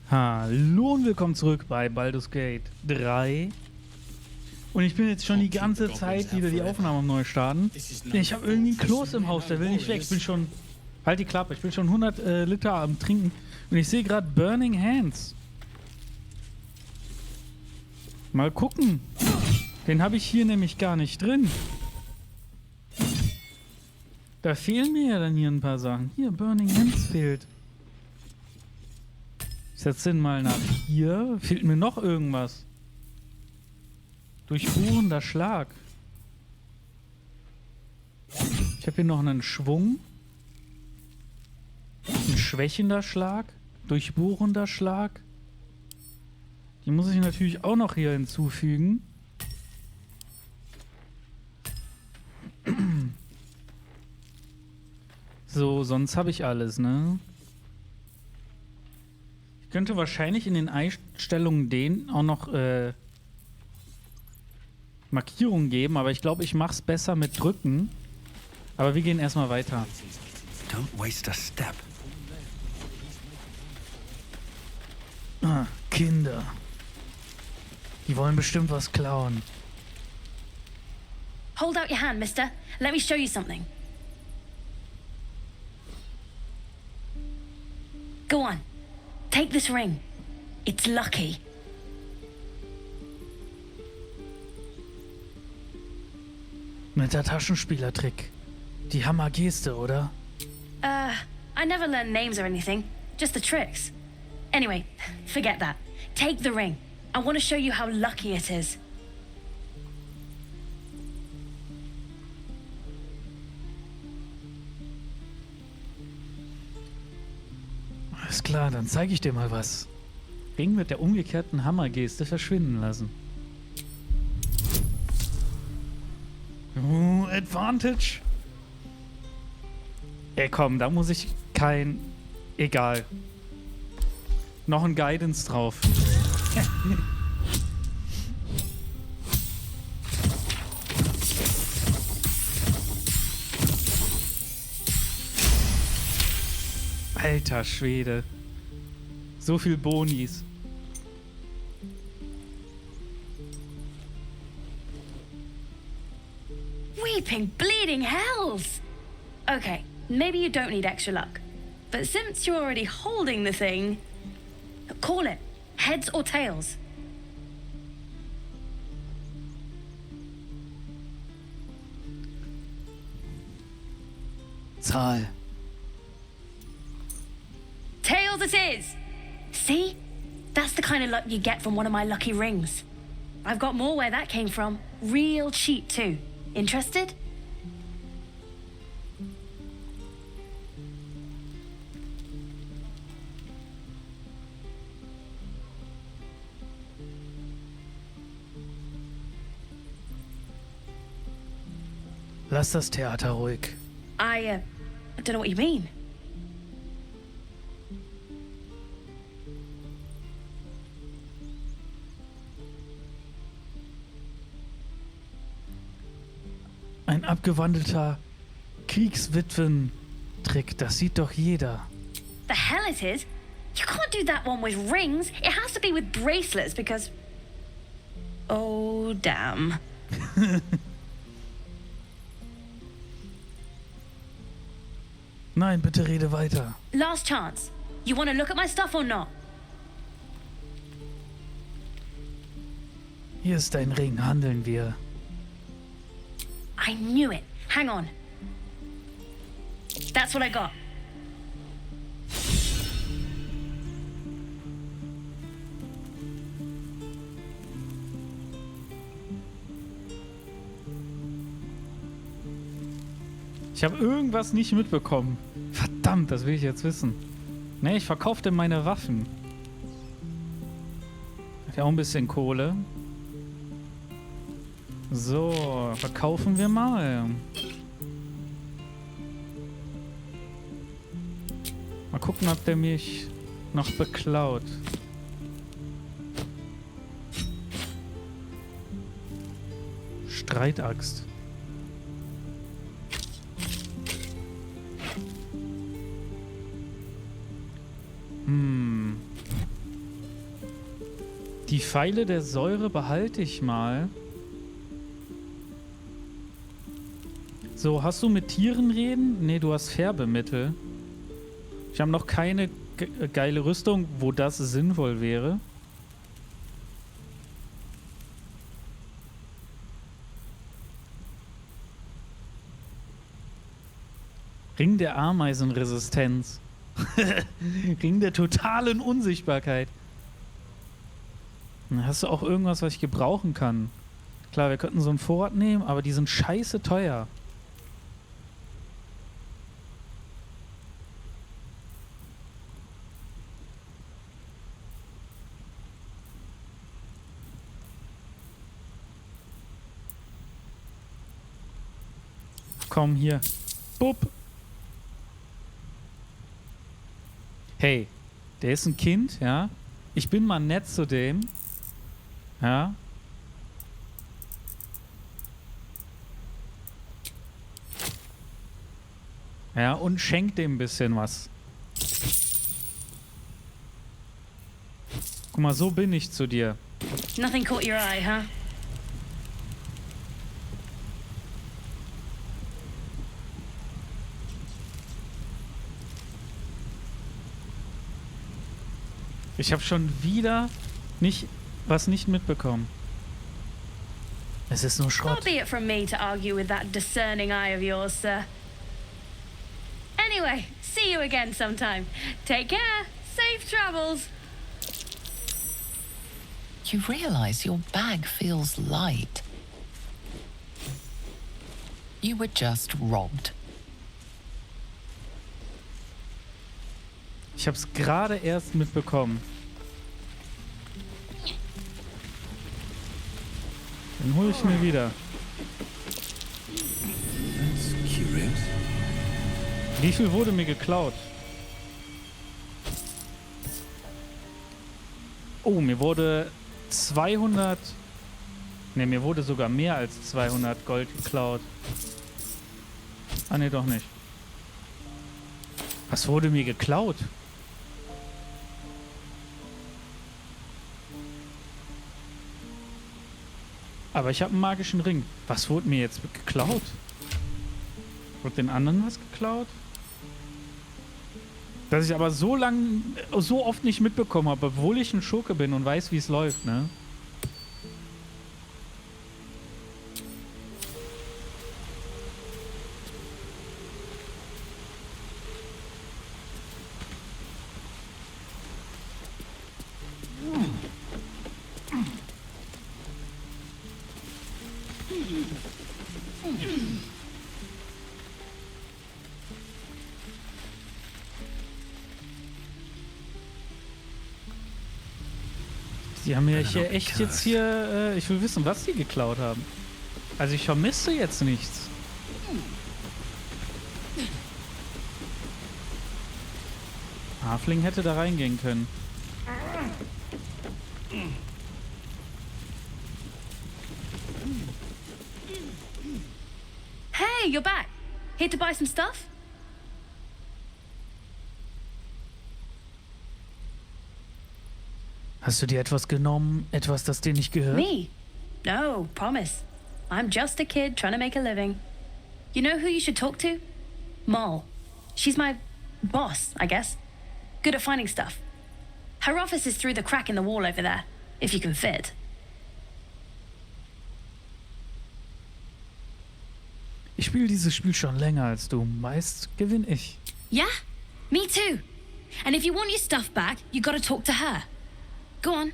Hallo und willkommen zurück bei Baldur's Gate 3. Und ich bin jetzt schon die ganze Zeit wieder die Aufnahme neu starten. Ich habe irgendwie einen Kloß im Haus, der will nicht weg. Ich bin schon, halt die Klappe, ich bin schon 100 Liter am Trinken. Und ich sehe gerade Burning Hands. Mal gucken. Den habe ich hier nämlich gar nicht drin. Da fehlen mir ja dann hier ein paar Sachen. Hier, Burning Hands fehlt. Ich setze den mal nach hier. Fehlt mir noch irgendwas? Durchbohrender Schlag. Ich habe hier noch einen Schwung. Ein schwächender Schlag. Durchbohrender Schlag. Die muss ich natürlich auch noch hier hinzufügen. So, sonst habe ich alles, ne? Ich könnte wahrscheinlich in den Einstellungen denen auch noch Markierungen geben, aber ich glaube, ich mache es besser mit Drücken. Aber wir gehen erstmal weiter. Don't waste a step. Ah, Kinder. Die wollen bestimmt was klauen. Hold out your hand, mister. Let me show you something. Go on. Take this ring. It's lucky. Netter Taschenspielertrick. Die Hammergeste, oder? I never learned names or anything. Just the tricks. Anyway, forget that. Take the ring. I want to show you how lucky it is. Alles klar, dann zeige ich dir mal was. Ring mit der umgekehrten Hammergeste verschwinden lassen. Advantage. Ey, komm, da muss ich kein... Egal. Noch ein Guidance drauf. Alter Schwede. So viel Bonis. Weeping, bleeding hells! Okay, maybe you don't need extra luck. But since you're already holding the thing, call it. Heads or tails? Zahl. Tails it is! See? That's the kind of luck you get from one of my lucky rings. I've got more where that came from. Real cheap too. Interested? Lass das Theater ruhig. I don't know what you mean. Ein abgewandelter Kriegswitwen-Trick, das sieht doch jeder. The hell it is? You can't do that one with rings. It has to be with bracelets because... Oh, damn. Nein, bitte rede weiter. Last chance. You want to look at my stuff or not? Hier ist dein Ring, handeln wir. I knew it. Hang on. That's what I got. Ich habe irgendwas nicht mitbekommen. Verdammt, das will ich jetzt wissen. Ne, ich verkaufte meine Waffen. Hat ja auch ein bisschen Kohle. So, verkaufen wir mal. Mal gucken, ob der mich noch beklaut. Streitaxt. Die Pfeile der Säure behalte ich mal. So, hast du mit Tieren reden? Nee, du hast Färbemittel. Ich habe noch keine geile Rüstung, wo das sinnvoll wäre. Ring der Ameisenresistenz. Ring der totalen Unsichtbarkeit. Hast du auch irgendwas, was ich gebrauchen kann? Klar, wir könnten so einen Vorrat nehmen, aber die sind scheiße teuer. Komm, hier. Bup. Hey, der ist ein Kind, ja? Ich bin mal nett zu dem. Ja? Ja, und schenk dem ein bisschen was. Guck mal, so bin ich zu dir. Nothing caught your eye, huh? Ich habe schon wieder nicht mitbekommen. Es ist nur Far Schrott. be it from me to argue with that discerning eye of yours, sir. Anyway, see you again sometime. Take care. Safe travels. You realize your bag feels light. You were just robbed. Ich habe es gerade erst mitbekommen. Den hole ich mir wieder. That's curious. Wie viel wurde mir geklaut? Oh, mir wurde 200... Ne, mir wurde sogar mehr als 200 Gold geklaut. Ah, ne, doch nicht. Was wurde mir geklaut? Aber ich habe einen magischen Ring. Was wurde mir jetzt geklaut? Wurde den anderen was geklaut? Dass ich aber so oft nicht mitbekommen habe, obwohl ich ein Schurke bin und weiß, wie es läuft, ne? Die haben mir hier echt jetzt hier... ich will wissen, was die geklaut haben. Also ich vermisse jetzt nichts. Hafling hätte da reingehen können. Hey, you're back. Here to buy some stuff? Hast du dir etwas genommen? Etwas, das dir nicht gehört? Me? No, promise. I'm just a kid trying to make a living. You know who you should talk to? Moll. She's my boss, I guess. Good at finding stuff. Her office is through the crack in the wall over there, if you can fit. Ich spiele dieses Spiel schon länger als du. Meist gewinne ich. Yeah? Me too. And if you want your stuff back, you gotta talk to her. Go on.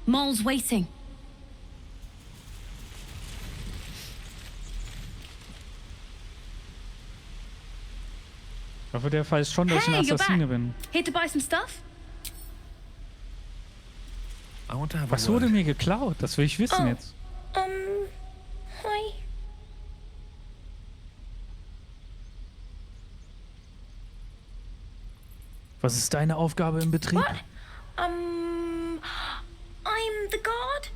Moll's waiting. Ich hoffe, der weiß schon, dass ich ein Hey, you're Assassine back. bin. Here to buy some stuff? I want to have Was a wurde word. mir geklaut? Das will ich wissen jetzt. Hi. Was ist deine Aufgabe im Betrieb? What? I'm the guard.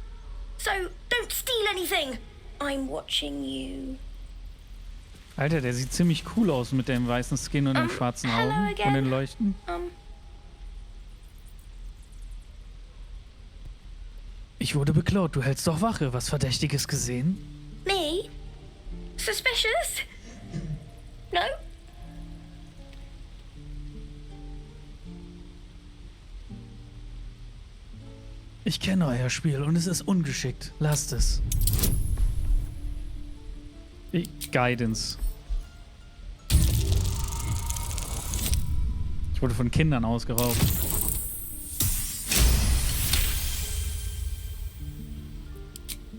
So don't steal anything. I'm watching you. Alter, der sieht ziemlich cool aus mit dem weißen Skin und den schwarzen hello Augen again. und den Leuchten. Ich wurde beklaut. Du hältst doch Wache. Was Verdächtiges gesehen? Me? Suspicious? No? Ich kenne euer Spiel und es ist ungeschickt. Lasst es. Guidance. Ich wurde von Kindern ausgeraubt.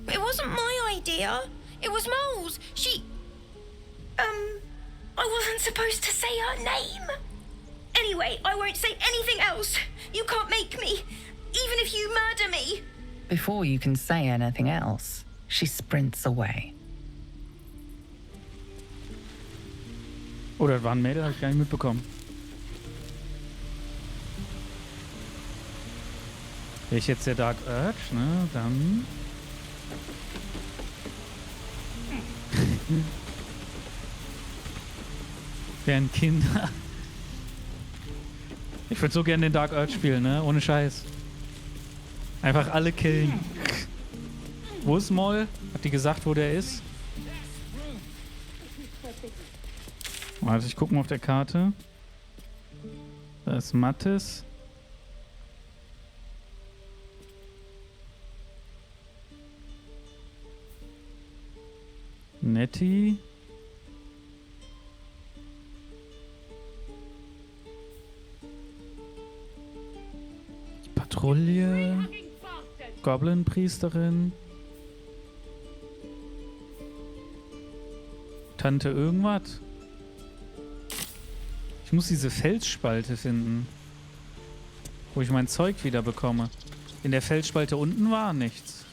It wasn't my idea. It was Mole's. I wasn't supposed to say her name. Anyway, I won't say anything else. You can't make me, even if you murder me. Before you can say anything else, she sprints away. Oh, das war ein Mädel, hab ich gar nicht mitbekommen. Wäre ich jetzt der Dark Urge, ne, dann... wären Kinder... Ich würde so gerne den Dark Urge spielen, ne, ohne Scheiß. Einfach alle killen. Wo ist Moll? Hat die gesagt, wo der ist? Warte, ich gucke mal auf der Karte. Da ist Mattes. Nettie. Patrouille. Goblin-Priesterin. Tante irgendwas. Ich muss diese Felsspalte finden, wo ich mein Zeug wieder bekomme. In der Felsspalte unten war nichts.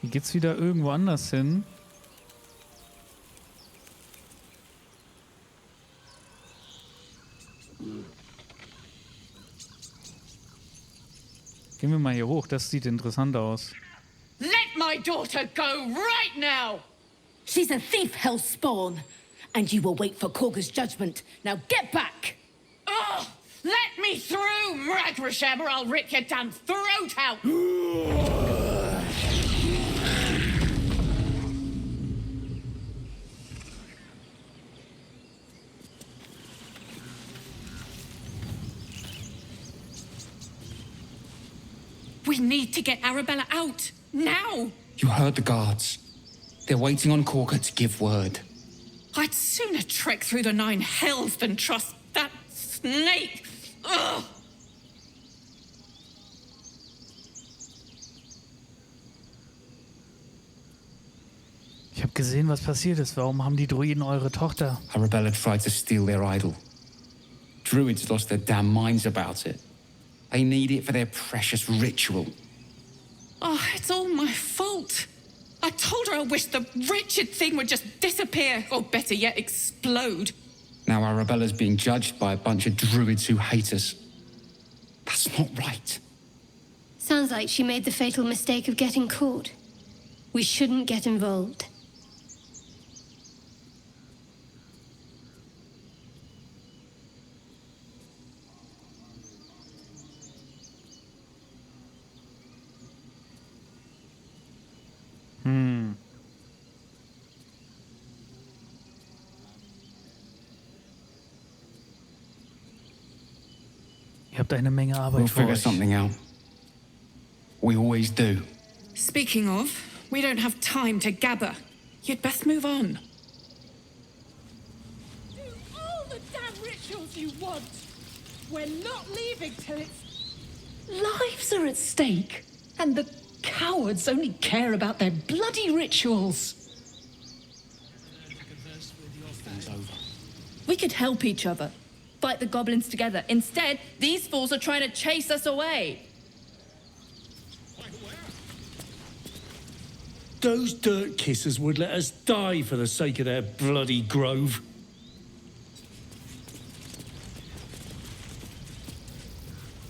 Hier geht's wieder irgendwo anders hin. Gehen wir mal hier hoch, das sieht interessant aus. Let my daughter go right now! She's a thief, hellspawn. And you will wait for Korga's judgment. Now get back! Oh, let me through, Mragrasham, or I'll rip your damn throat out! We need to get Arabella out, now! You heard the guards. They're waiting on Korga to give word. I'd sooner trek through the 9 hells than trust that snake! Ugh! Ich habe gesehen, was passiert ist. Warum haben die Druiden eure Tochter? Arabella tried to steal their idol. Druids lost their damn minds about it. They need it for their precious ritual. Oh, it's all my fault. I told her I wished the wretched thing would just disappear, or better yet, explode. Now Arabella's being judged by a bunch of druids who hate us. That's not right. Sounds like she made the fatal mistake of getting caught. We shouldn't get involved. Ihr habt eine Menge Arbeit We'll vor figure euch. something out. We always do. Speaking of, we don't have time to gather. You'd best move on. Do all the damn rituals you want. We're not leaving till it's... Lives are at stake. And the cowards only care about their bloody rituals. We could help each other. Fight the goblins together. Instead, these fools are trying to chase us away. Those dirt kissers would let us die for the sake of their bloody grove.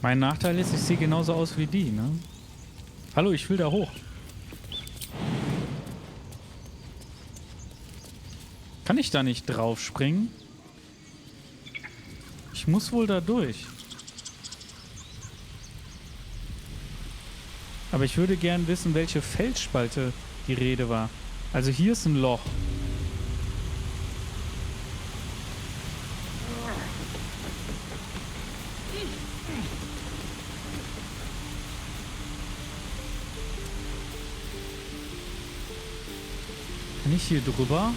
Mein Nachteil ist, ich sehe genauso aus wie die, ne? Hallo, ich will da hoch. Kann ich da nicht drauf springen? Ich muss wohl da durch. Aber ich würde gern wissen, welche Felsspalte die Rede war. Also hier ist ein Loch. Kann ich hier drüber?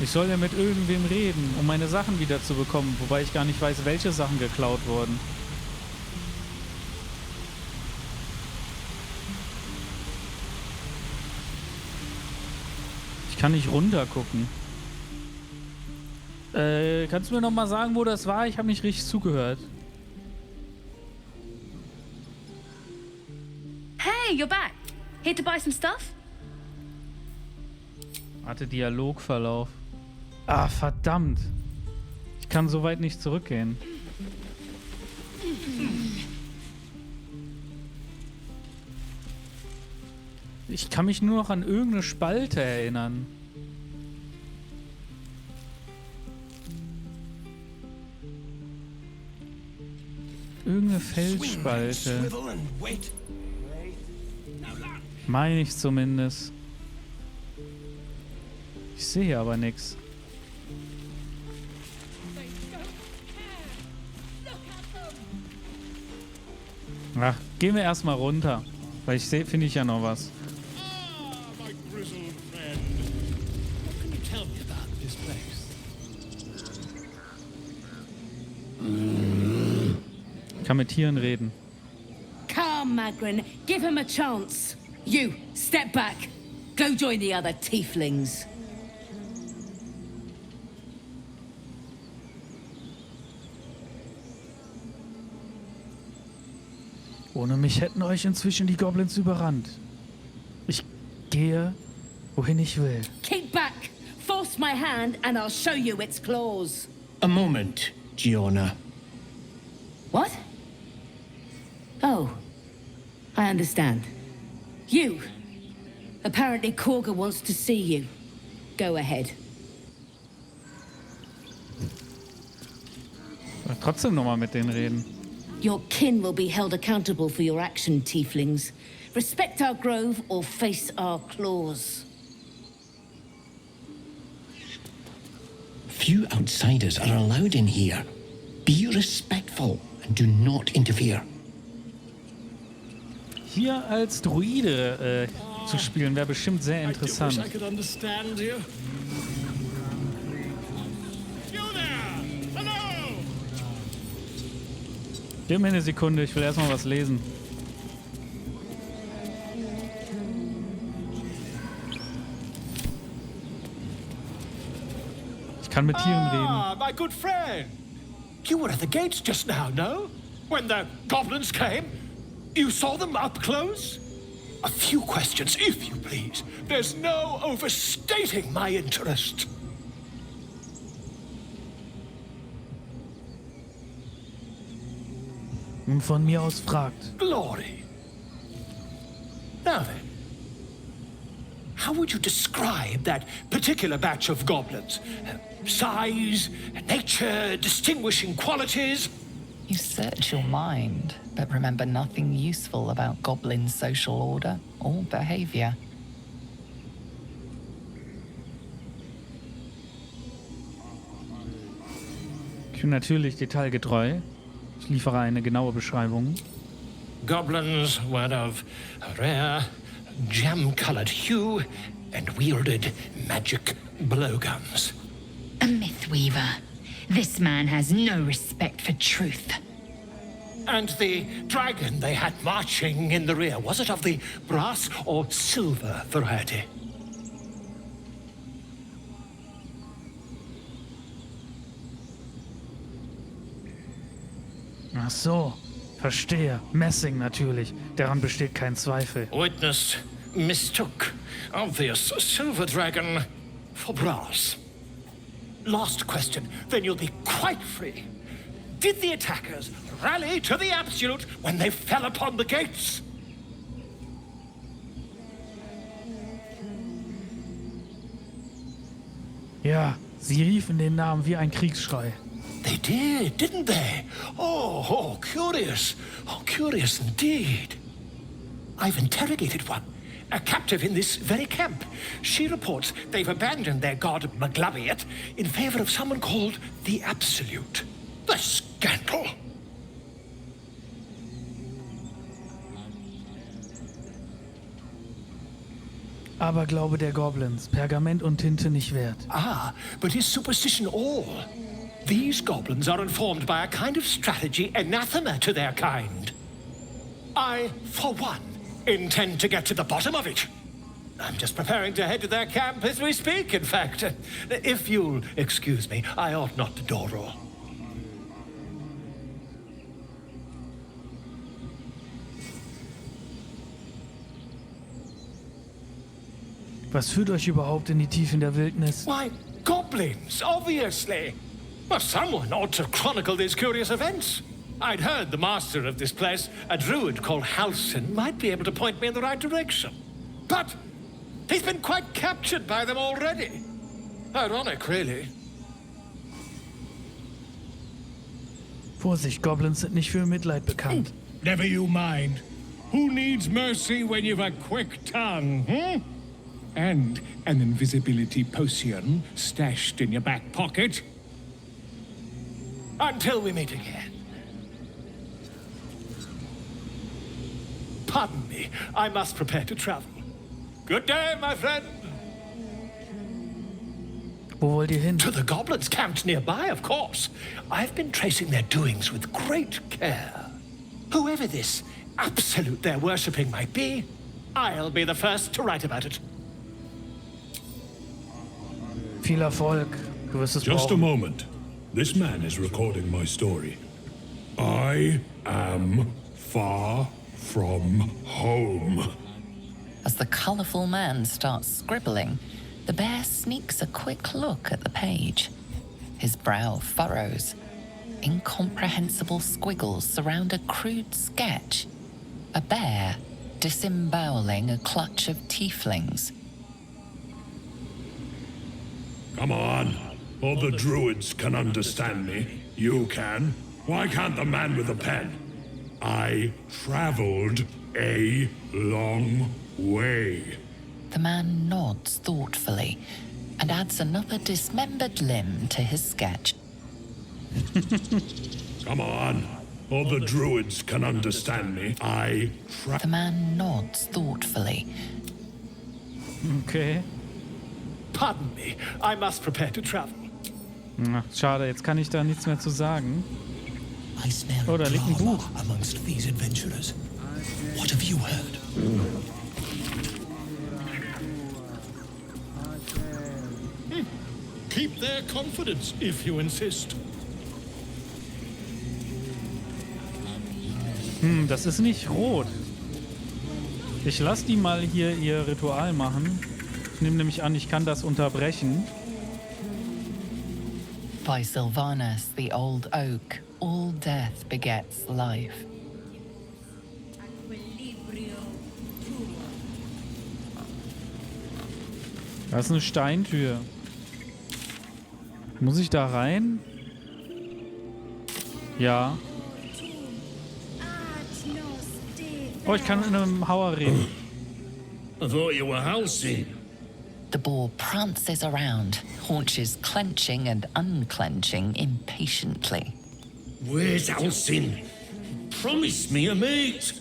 Ich soll ja mit irgendwem reden, um meine Sachen wieder zu bekommen, wobei ich gar nicht weiß, welche Sachen geklaut wurden. Ich kann nicht runter gucken. Kannst du mir noch mal sagen, wo das war? Ich habe nicht richtig zugehört. Hey, you're back. Here to buy some stuff? Warte, Dialogverlauf. Ah, verdammt. Ich kann so weit nicht zurückgehen. Ich kann mich nur noch an irgendeine Spalte erinnern. Irgendeine Felsspalte. Meine ich zumindest. Ich sehe aber nichts. Ach, gehen wir erstmal runter. Weil ich sehe, finde ich ja noch was. Ich kann mit Tieren reden. Come, Magrin. Give him a chance. You, step back. Go join the other tieflings. Ohne mich hätten euch inzwischen die Goblins überrannt. Ich gehe, wohin ich will. Keep back. Force my hand and I'll show you its claws. A moment, Giona. What? Oh, I understand. You. Apparently Korga wants to see you. Go ahead. Trotzdem nochmal mit denen reden. Your kin will be held accountable for your action, tieflings. Respect our grove or face our claws. Few outsiders are allowed in here. Be respectful and do not interfere. Hier als Druide zu spielen wäre bestimmt sehr interessant. Gib mir eine Sekunde, ich will erstmal was lesen. Ich kann mit Tieren reden. Ah, my good friend. You were at the gates just now, no? When the goblins came? You saw them up close? A few questions, if you please. There's no overstating my interest. Nun von mir aus fragt. Glory. Now then, how would you describe that particular batch of goblins? Size, nature, distinguishing qualities? You search your mind, but remember nothing useful about goblin social order or behavior. Ich bin natürlich detailgetreu. Ich liefere eine genaue Beschreibung. Goblins were of a rare, jam-colored hue and wielded magic blowguns. A mythweaver. This man has no respect for truth. And the dragon they had marching in the rear, was it of the brass or silver variety? Ach so, verstehe. Messing natürlich. Daran besteht kein Zweifel. Witness mistook obvious silver dragon for brass. Last question, then you'll be quite free. Did the attackers rally to the absolute when they fell upon the gates? Ja, sie riefen den Namen wie ein Kriegsschrei. They did, didn't they? Oh, curious. Oh, curious indeed. I've interrogated one, a captive in this very camp. She reports they've abandoned their god Maglabiet in favor of someone called the Absolute. The scandal! Aberglaube der Goblins, Pergament und Tinte nicht wert. Ah, but is superstition all? These goblins are informed by a kind of strategy anathema to their kind. I, for one, intend to get to the bottom of it. I'm just preparing to head to their camp as we speak, in fact. If you'll excuse me, I ought not to door roll. Was führt euch überhaupt in die Tiefen der Wildnis? Why, goblins, obviously. Well, someone ought to chronicle these curious events. I'd heard the master of this place, a druid called Halsin, might be able to point me in the right direction. But he's been quite captured by them already. Ironic, really. Vorsicht, Goblins sind nicht für Mitleid bekannt. Never you mind. Who needs mercy when you've a quick tongue, hmm? And an invisibility potion stashed in your back pocket. Until we meet again. Pardon me, I must prepare to travel. Good day, my friend. Wo wollt ihr hin? To the goblins camped nearby, of course. I've been tracing their doings with great care. Whoever this absolute they're worshipping might be, I'll be the first to write about it. Viel Erfolg. Du wirst es Just a brauchen. moment. This man is recording my story. I am far from home. As the colourful man starts scribbling, the bear sneaks a quick look at the page. His brow furrows. Incomprehensible squiggles surround a crude sketch. A bear disemboweling a clutch of tieflings. Come on. All the druids can understand me. You can. Why can't the man with the pen? I traveled a long way. The man nods thoughtfully and adds another dismembered limb to his sketch. Come on. All the druids can understand me. The man nods thoughtfully. Okay. Pardon me, I must prepare to travel. Na, schade, jetzt kann ich da nichts mehr zu sagen. I smell Oh, da liegt ein drama Buch. amongst these adventurers. What have you heard? Keep their confidence, if you insist. Das ist nicht rot. Ich lasse die mal hier ihr Ritual machen. Ich nehme nämlich an, ich kann das unterbrechen. By Sylvanus, the old oak, all death begets life. Da ist eine Steintür. Muss ich da rein? Ja. Oh, ich kann in einem Hauer reden. I thought you were Halsey. The boar prances around, haunches clenching and unclenching impatiently. Where's Halsin? Promise me a mate.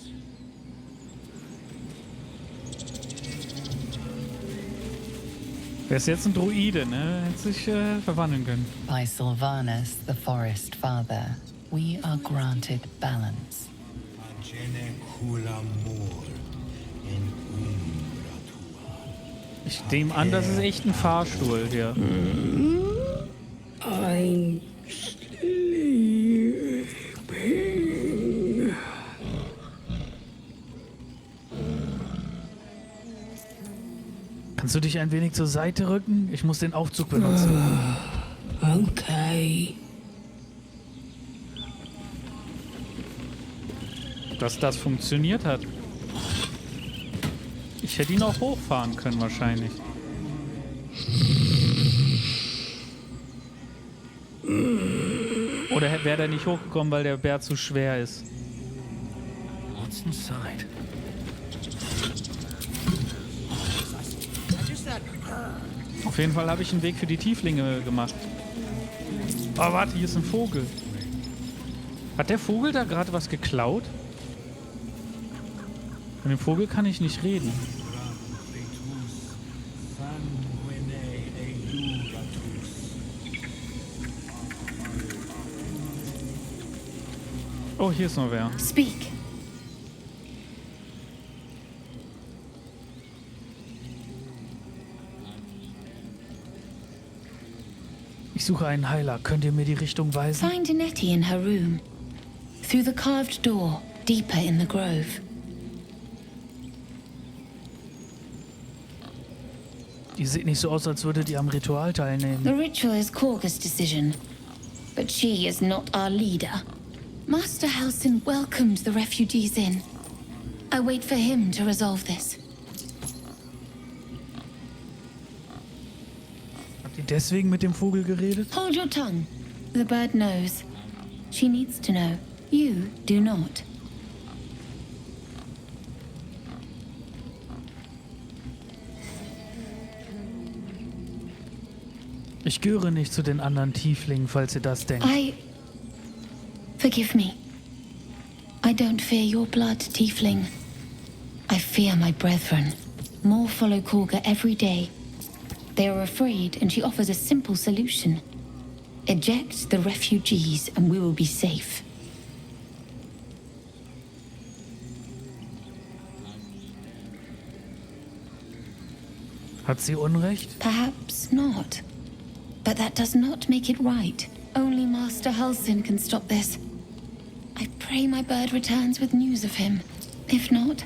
Der ist jetzt ein Druide, ne? Hätte sich verwandeln können. By Sylvanus, the forest father, we are granted balance. Ich nehme an, das ist echt ein Fahrstuhl hier. I'm sleeping. Kannst du dich ein wenig zur Seite rücken? Ich muss den Aufzug benutzen. Okay. Dass das funktioniert hat. Ich hätte ihn auch hochfahren können wahrscheinlich. Oder wäre der nicht hochgekommen, weil der Bär zu schwer ist? What's inside? Auf jeden Fall habe ich einen Weg für die Tieflinge gemacht. Oh, warte, hier ist ein Vogel. Hat der Vogel da gerade was geklaut? Mit dem Vogel kann ich nicht reden. Oh, hier ist noch wer. Speak. Ich suche einen Heiler. Könnt ihr mir die Richtung weisen? Find Nettie in her room. Through the carved door, deeper in the grove. Die sieht nicht so aus, als würde die am Ritual teilnehmen. The ritual is Korga's decision, but she is not our leader. Master Halsin welcomed the refugees in. I wait for him to resolve this. Habt ihr deswegen mit dem Vogel geredet? Hold your tongue. The bird knows. She needs to know. You do not. Ich gehöre nicht zu den anderen Tieflingen, falls ihr das denkt. Forgive me. I don't fear your blood, Tiefling. I fear my brethren. More follow Korga every day. They are afraid, and she offers a simple solution. Eject the refugees, and we will be safe. Hat sie Unrecht? Perhaps not. But that does not make it right. Only Master Halsin can stop this. I pray my bird returns with news of him. If not,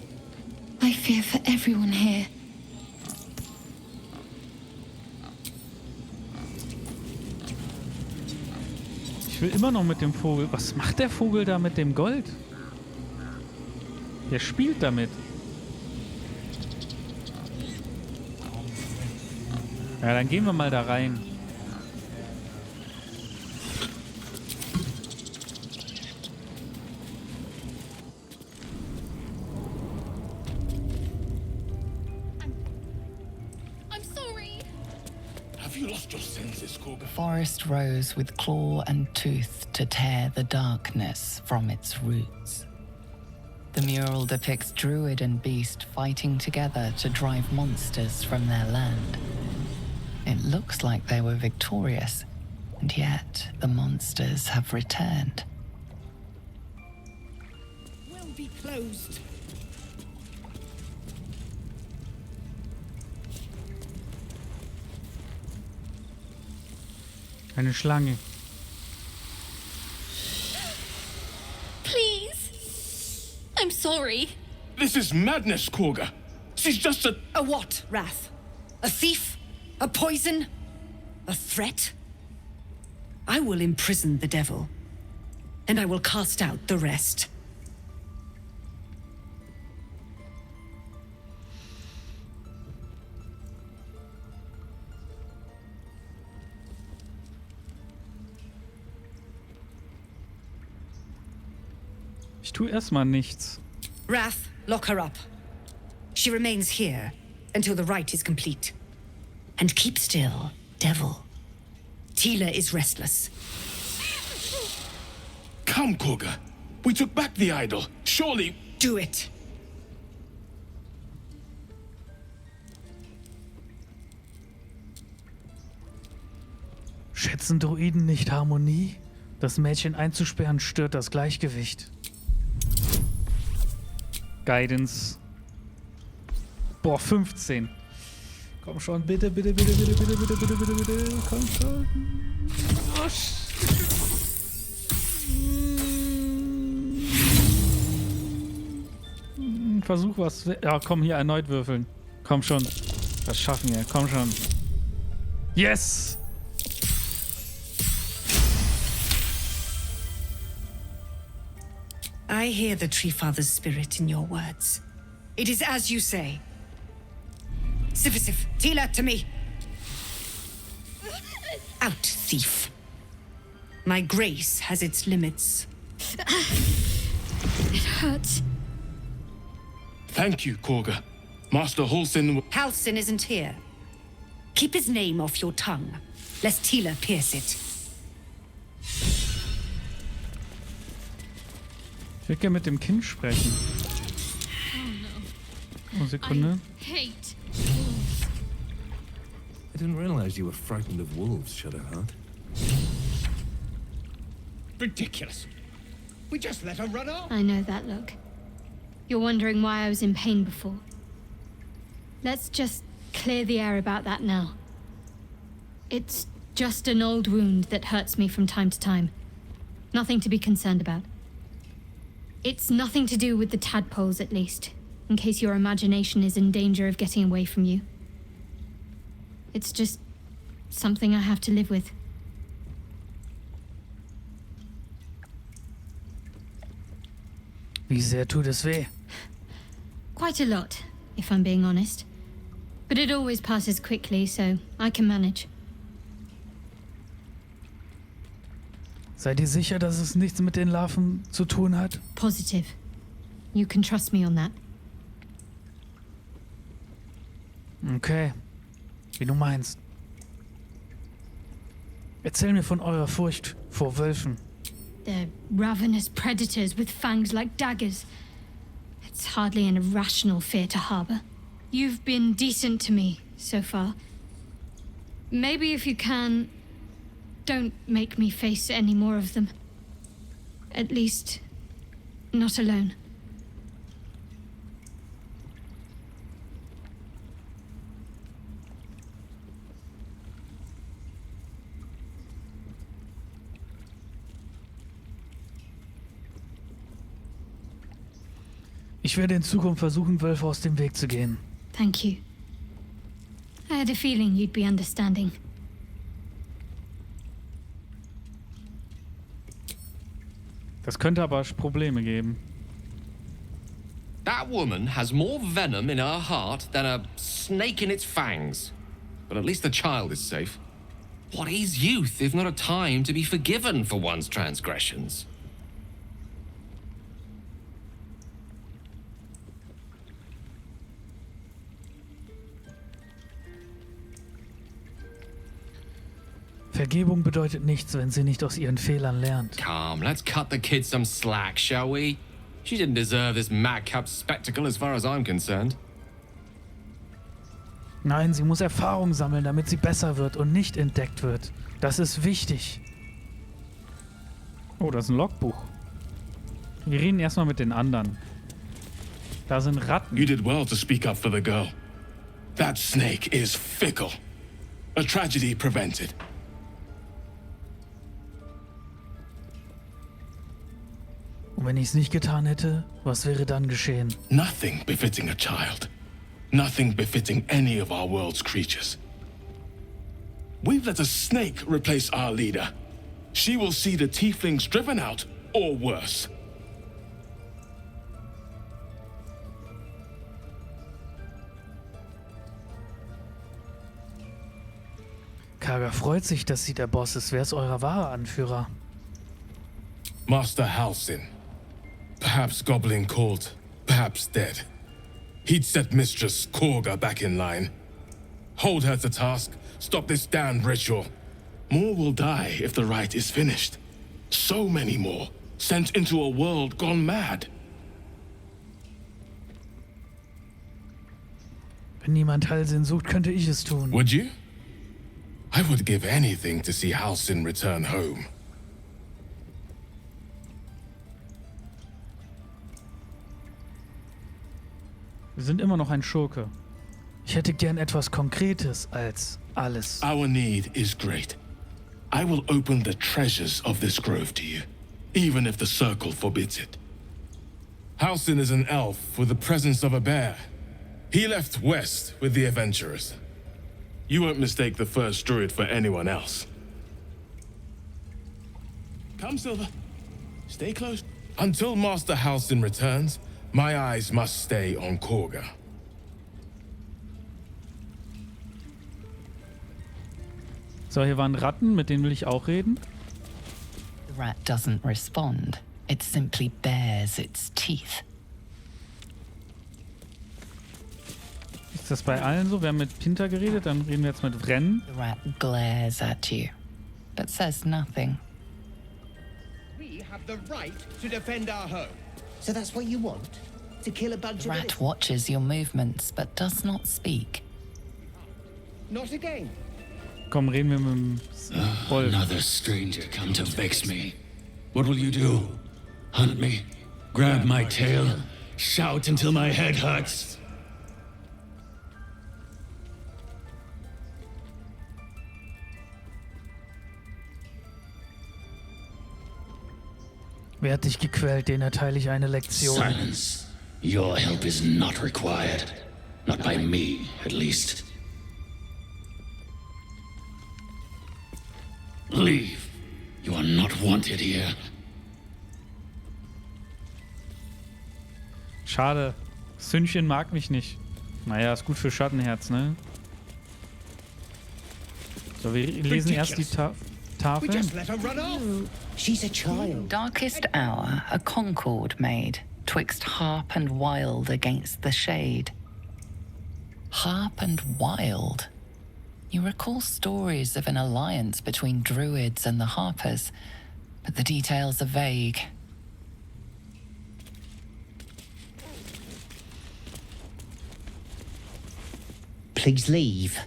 I fear for everyone here. Ich will immer noch mit dem Vogel. Was macht der Vogel da mit dem Gold? Der spielt damit. Ja, dann gehen wir mal da rein. The forest rose with claw and tooth to tear the darkness from its roots. The mural depicts druid and beast fighting together to drive monsters from their land. It looks like they were victorious, and yet the monsters have returned. Will be closed. Eine Schlange. Please. I'm sorry. This is madness, Korga. She's just a... A what, Wrath? A thief? A poison? A threat? I will imprison the devil, and I will cast out the rest. Ich tue erstmal nichts. Wrath, lock her up. She remains here until the rite is complete. And keep still, devil. Tila is restless. Come, Korga. We took back the idol. Surely... Do it. Schätzen Druiden nicht Harmonie? Das Mädchen einzusperren stört das Gleichgewicht. Guidance. Boah, 15. Komm schon, bitte, bitte, bitte, bitte, bitte, bitte, bitte, bitte, bitte. Komm schon. Oh, Versuch was. Ja, komm, hier erneut würfeln. Komm schon. Das schaffen wir. Komm schon. Yes! I hear the Tree Father's spirit in your words. It is as you say. Sifisif, Tila, to me. Out, thief. My grace has its limits. It hurts. Thank you, Korga. Master Halsin... Halsin isn't here. Keep his name off your tongue, lest Tila pierce it. Ich würde gerne mit dem Kind sprechen. Oh, Sekunde. Hate. I didn't realize you were frightened of wolves, Shadowheart. Ridiculous. We just let her run off. I know that look. You're wondering why I was in pain before. Let's just clear the air about that now. It's just an old wound that hurts me from time to time. Nothing to be concerned about. It's nothing to do with the tadpoles, at least, in case your imagination is in danger of getting away from you. It's just something I have to live with. Wie sehr tut es weh? Quite a lot, if I'm being honest. But it always passes quickly, so I can manage. Seid ihr sicher, dass es nichts mit den Larven zu tun hat? Positive. You can trust me on that. Okay, wie du meinst. Erzähl mir von eurer Furcht vor Wölfen. They're ravenous predators with fangs like daggers. It's hardly an irrational fear to harbor. You've been decent to me so far. Maybe if you can, don't make me face any more of them. At least, not alone. Ich werde in Zukunft versuchen, Wölfe aus dem Weg zu gehen. Thank you. I had a feeling you'd be understanding. Das könnte aber Probleme geben. That woman has more venom in her heart than a snake in its fangs. But at least the child is safe. What is youth if not a time to be forgiven for one's transgressions? Vergebung bedeutet nichts, wenn sie nicht aus ihren Fehlern lernt. Come, let's cut the kid some slack, shall we? She didn't deserve this madcap spectacle as far as I'm concerned. Nein, sie muss Erfahrung sammeln, damit sie besser wird und nicht entdeckt wird. Das ist wichtig. Oh, das ist ein Logbuch. Wir reden erstmal mit den anderen. Da sind Ratten. You did well to speak up for the girl. That snake is fickle. A tragedy prevented. Und wenn ich es nicht getan hätte, was wäre dann geschehen? Nothing befitting a child. Nothing befitting any of our world's creatures. We've let a snake replace our leader. She will see the tieflings driven out, or worse. Kaga freut sich, dass sie der Boss ist. Wer ist euer wahrer Anführer? Master Halsin. Perhaps goblin called, perhaps dead. He'd set Mistress Korga back in line. Hold her to task, stop this damned ritual. More will die if the rite is finished. So many more, sent into a world gone mad. Wenn niemand Halsin sucht, könnte ich es tun. Would you? I would give anything to see Halsin return home. Wir sind immer noch ein Schurke. Ich hätte gern etwas Konkretes als alles. Our need is great. I will open the treasures of this grove to you, even if the circle forbids it. Halsin is an elf with the presence of a bear. He left west with the adventurers. You won't mistake the first druid for anyone else. Come, Silver. Stay close. Until Master Halsin returns, my eyes must stay on Korga. So, hier waren Ratten, mit denen will ich auch reden. The rat doesn't respond. It simply bares its teeth. Ist das bei allen so? Wir haben mit Pinta geredet, dann reden wir jetzt mit Wren. The rat glares at you, but says nothing. We have the right to defend our home. So that's what you want? To kill a bunch The of rat watches your movements, but does not speak. Not again. Komm, reden wir mit dem Wolf. Another stranger come to vex me. What will you do? Hunt me? Grab my tail? Shout until my head hurts? Wer hat dich gequält? Den erteile ich eine Lektion. Silence. Your help is not required. Not by me, at least. Leave. You are not wanted here. Schade. Sündchen mag mich nicht. Naja, ist gut für Schattenherz, ne? So, wir lesen erst die Tafel. She's a child. Darkest hour, a concord made, twixt harp and wild against the shade. Harp and wild. You recall stories of an alliance between druids and the harpers, but the details are vague. Please leave.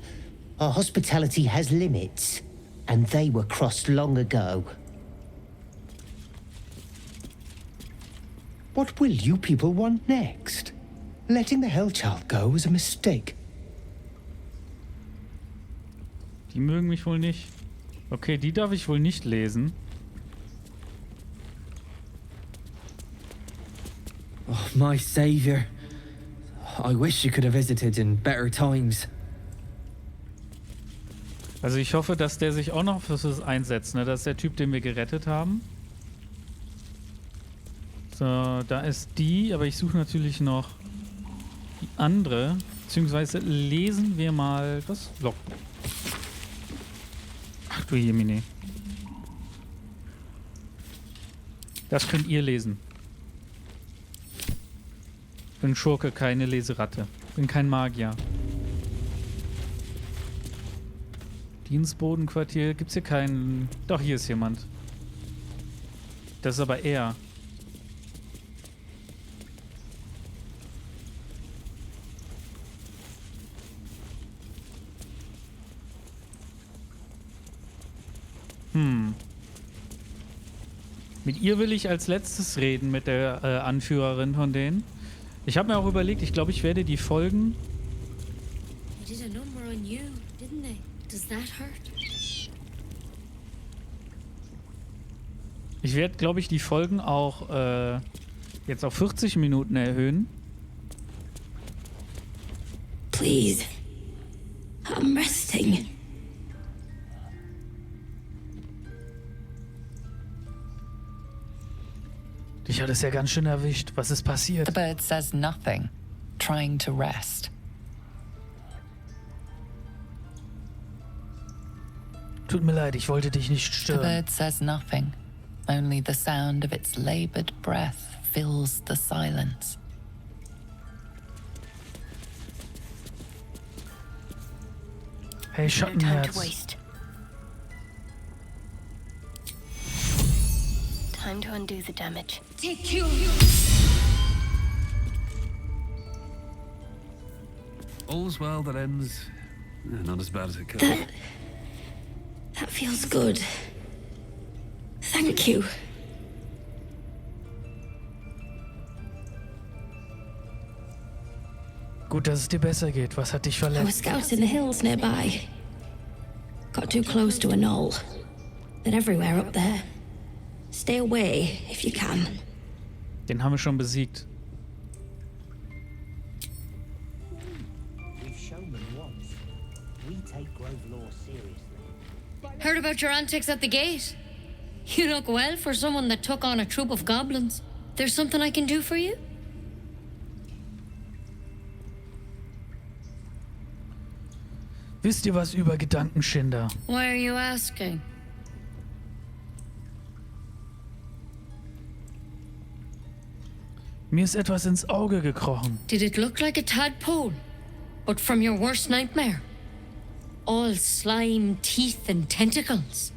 Our hospitality has limits, and they were crossed long ago. What will you people want next? Letting the Hellchild go was a mistake. Die mögen mich wohl nicht. Okay, die darf ich wohl nicht lesen. Oh, my savior. I wish you could have visited in better times. Also ich hoffe, dass der sich auch noch für das einsetzt, ne? Das ist der Typ, den wir gerettet haben. So, da ist die, aber ich suche natürlich noch die andere. Beziehungsweise lesen wir mal das Logbuch. Ach du Jemine. Das könnt ihr lesen. Ich bin Schurke, keine Leseratte. Bin kein Magier. Dienstbodenquartier. Gibt's hier keinen... Doch, hier ist jemand. Das ist aber er. Mit ihr will ich als letztes reden, mit der Anführerin von denen. Ich habe mir auch überlegt, ich glaube, ich werde die Folgen... They did a number on you, didn't they? Does that hurt? Ich werde, glaube ich, die Folgen auch jetzt auf 40 Minuten erhöhen. Please. I'm resting. Dich hat es ja ganz schön erwischt. Was ist passiert? The bird says nothing, trying to rest. Tut mir leid, ich wollte dich nicht The stören. bird says nothing. Only the sound of its labored breath fills the silence. Hey, Schattenherz. Time to undo the damage. Take you. All's well that ends. Not as bad as it could. That feels good. Thank you. Gut, dass es dir besser geht. Was hat dich I was verletzt? scouts in the hills nearby. Got too close to a knoll. They're everywhere up there. Stay away if you can. Den haben wir schon besiegt. We've shown them once. We take grove law seriously. Heard about your antics at the gate? You look well for someone that took on a troop of goblins. There's something I can do for you? Wisst ihr was über Gedankenschinder? Why are you asking? Mir ist etwas ins Auge gekrochen. Did it look like a tadpole? But from your worst nightmare? All slime, teeth and tentacles.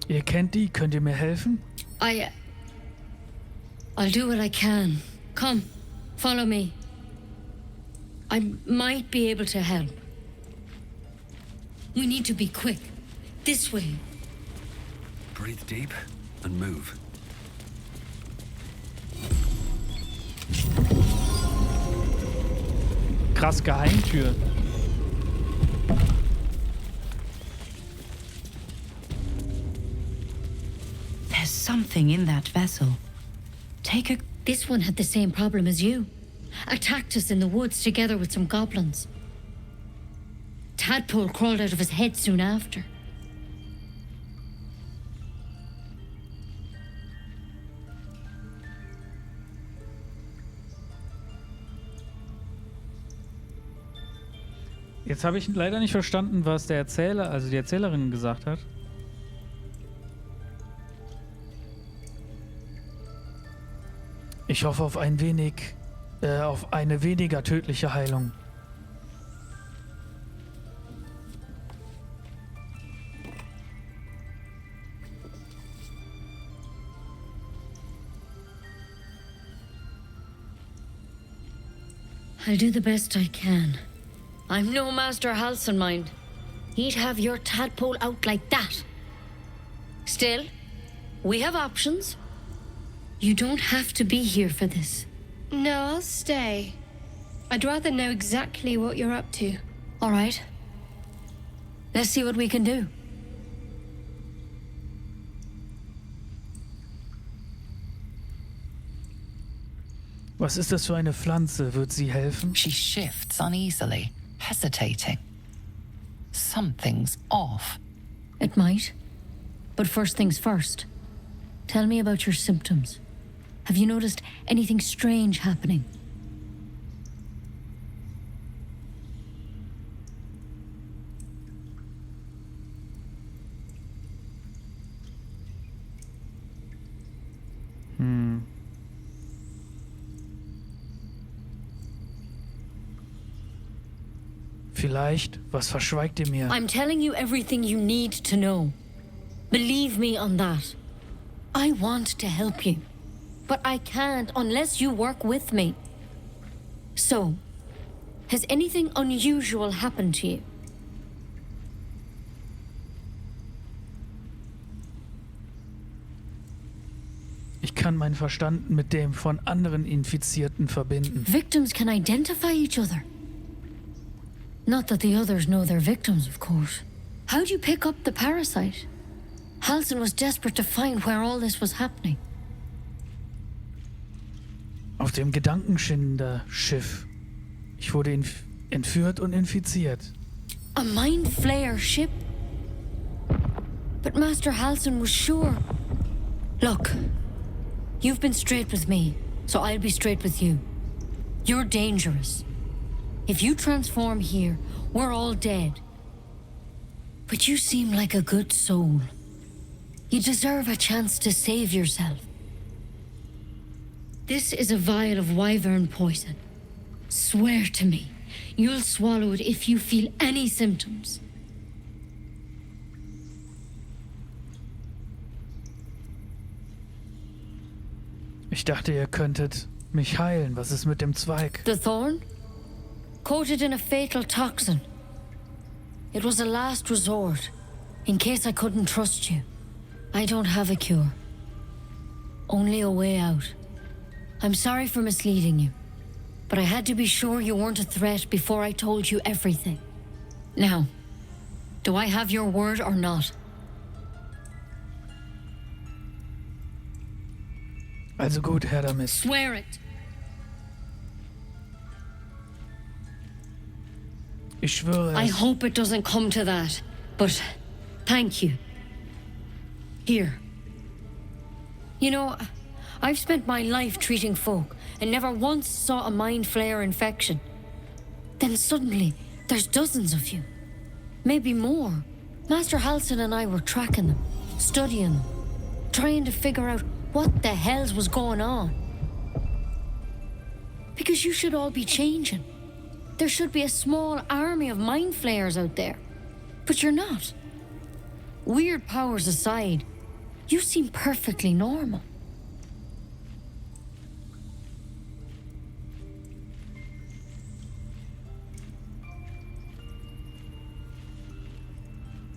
Ihr kennt die, könnt ihr mir helfen? I'll do what I can. Come, follow me. I might be able to help. We need to be quick. This way. Breathe deep and move. Krass, Geheimtür. There's something in that vessel. Take a... This one had the same problem as you. Attacked us in the woods together with some goblins. Tadpole crawled out of his head soon after. Jetzt habe ich leider nicht verstanden, was der Erzähler, also die Erzählerin gesagt hat. Ich hoffe auf ein wenig, auf eine weniger tödliche Heilung. I'll do the best I can. I'm no Master Halcyon, mind. He'd have your tadpole out like that. Still, we have options. You don't have to be here for this. No, I'll stay. I'd rather know exactly what you're up to. All right. Let's see what we can do. Was ist das für eine Pflanze? Wird sie helfen? She shifts uneasily, hesitating. Something's off. It might. But first things first. Tell me about your symptoms. Have you noticed anything strange happening? Vielleicht, was verschweigt ihr mir? I'm telling you everything you need to know. Believe me on that. I want to help you, but I can't unless you work with me. So, has anything unusual happened to you? Ich kann meinen Verstand mit dem von anderen Infizierten verbinden. Victims can identify each other. Not that the others know they're victims, of course. How'd you pick up the parasite? Halcyon was desperate to find where all this was happening. Auf dem Gedankenschinder-Schiff. Ich wurde entführt und infiziert. A mind flayer ship? But Master Halcyon was sure. Look, you've been straight with me, so I'll be straight with you. You're dangerous. If you transform here, we're all dead. But you seem like a good soul. You deserve a chance to save yourself. This is a vial of wyvern poison. Swear to me, you'll swallow it if you feel any symptoms. Ich dachte, ihr könntet mich heilen. Was ist mit dem Zweig? The thorn? Coated in a fatal toxin. It was a last resort, in case I couldn't trust you. I don't have a cure. Only a way out. I'm sorry for misleading you, but I had to be sure you weren't a threat before I told you everything. Now, do I have your word or not? Also gut, her damit. Swear it. Ich schwöre es. I hope it doesn't come to that, but thank you. Here. You know, I've spent my life treating folk and never once saw a mind flayer infection. Then suddenly, there's dozens of you. Maybe more. Master Halcyon and I were tracking them, studying them, trying to figure out What the hells was going on? Because you should all be changing. There should be a small army of mind flayers out there. But you're not. Weird powers aside, you seem perfectly normal.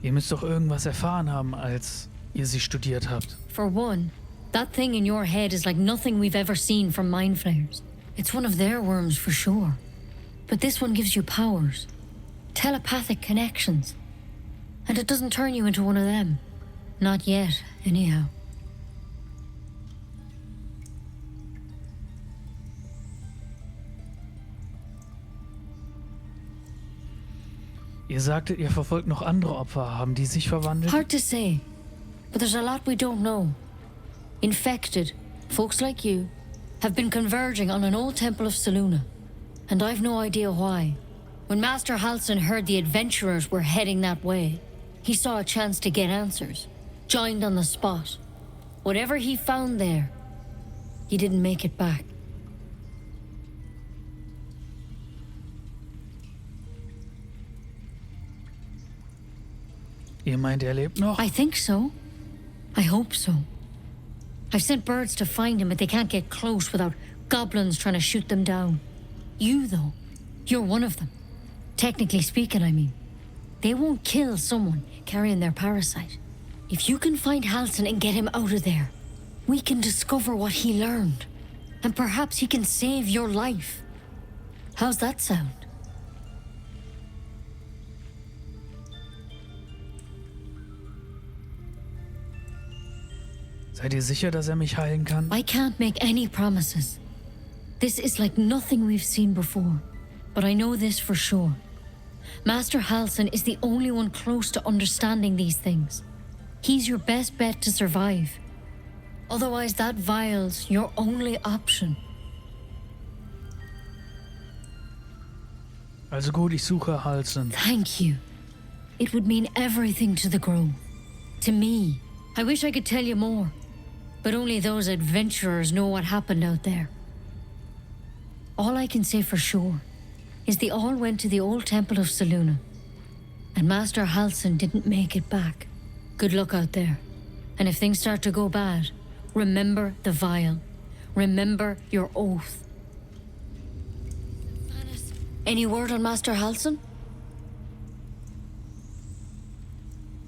Ihr müsst doch irgendwas erfahren haben, als ihr sie studiert habt. For one, that thing in your head is like nothing we've ever seen from mind flayers. It's one of their worms for sure. But this one gives you powers. Telepathic connections. And it doesn't turn you into one of them. Not yet, anyhow. Ihr sagtet, ihr verfolgt noch andere Opfer. Haben die sich verwandelt? Hard to say. But there's a lot we don't know. Infected, folks like you, have been converging on an old temple of Selûne. And I've no idea why. When Master Halsin heard the adventurers were heading that way, he saw a chance to get answers. Joined on the spot. Whatever he found there, he didn't make it back. Ihr meint, er lebt noch? I think so. I hope so. I've sent birds to find him, but they can't get close without goblins trying to shoot them down. You, though, you're one of them. Technically speaking, I mean. They won't kill someone carrying their parasite. If you can find Halsin and get him out of there, we can discover what he learned. And perhaps he can save your life. How's that sound? Seid ihr sicher, dass er mich heilen kann? I can't make any promises. This is like nothing we've seen before. But I know this for sure. Master Halsin is the only one close to understanding these things. He's your best bet to survive. Otherwise, that vial's your only option. Also gut, ich suche Halsin. Thank you. It would mean everything to the Grove. To me. I wish I could tell you more. But only those adventurers know what happened out there. All I can say for sure is they all went to the old temple of Selûne. And Master Halsin didn't make it back. Good luck out there. And if things start to go bad, remember the vial. Remember your oath. Any word on Master Halsin?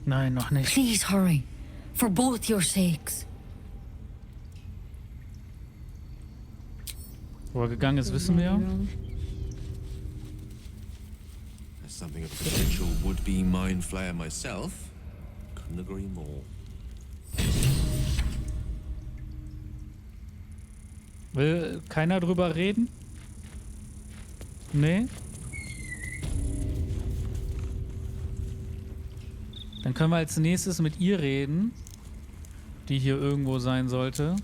Nein, noch nicht. Please hurry. For both your sakes. Wo er gegangen ist, wissen wir. As something of a potential would-be mind flayer myself, couldn't agree more. Will keiner drüber reden? Nee? Dann können wir als nächstes mit ihr reden, die hier irgendwo sein sollte.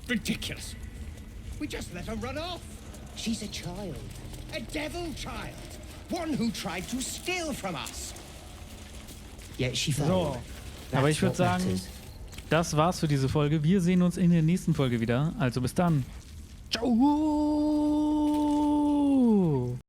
Ridiculous. We just let her run off. She's a child. A devil child. One who tried to steal from us. Yet she failed. So. Aber ich würde sagen, das war's für diese Folge. Wir sehen uns in der nächsten Folge wieder. Also bis dann. Ciao.